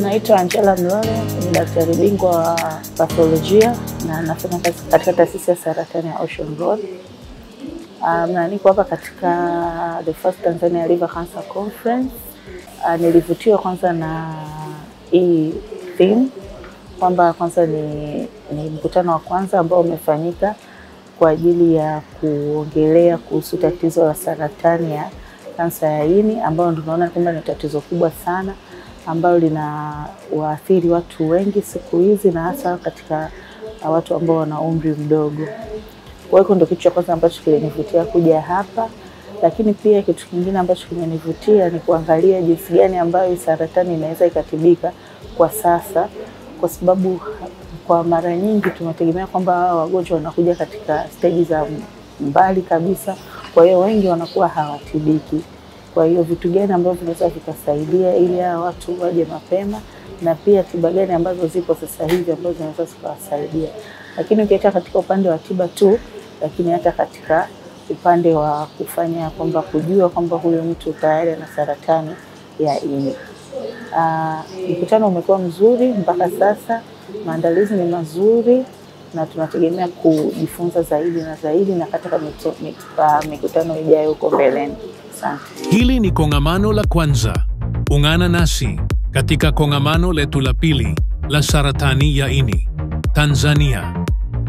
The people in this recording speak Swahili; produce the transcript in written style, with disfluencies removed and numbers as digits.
Naitwa Angela Mlole, ni daktari bingwa wa patholojia na nafanya kazi katika taasisi ya saratani ya Ocean Road. Na niko hapa katika the first Tanzania Liver Cancer Conference. Nilivutiwa kwanza na hii theme kwamba kwanza ni mkutano wa kwanza ambao umefanyika kwa ajili ya kuongelea kuhusu tatizo la saratani ya kansa ya ini, ambao tunaona kwamba ni tatizo kubwa sana ambalo linawaathiri watu wengi siku hizi, na hasa katika watu ambao wana umri mdogo. Kwa hiyo ndio kitu cha kwanza ambacho kilinivutia kuja hapa, lakini pia kitu kingine ambacho kimenivutia ni kuangalia jinsi gani ambayo saratani inaweza ikatibika kwa sasa, kwa sababu kwa mara nyingi tunategemea kwamba wagonjwa wanakuja katika stage za mbali kabisa, kwa hiyo wengi wanakuwa hawatibiki. Kwa hiyo vitu gani ambavyo vinaweza vikasaidia ili watu waje mapema, na pia tiba gani ambazo zipo sasa hivi ambazo zinaweza kuwasaidia. Lakini ukiacha katika upande wa tiba tu, lakini hata katika upande wa kufanya kwamba kujua kwamba huyo mtu tayari ana saratani ya ini. Mkutano umekuwa mzuri mpaka sasa, maandalizi ni mazuri na tunategemea kujifunza zaidi na zaidi na katika mikutano ijayo huko mbeleni. Asante. Hili ni kongamano la kwanza. Ungana nasi katika kongamano letu la pili la saratani ya ini, Tanzania.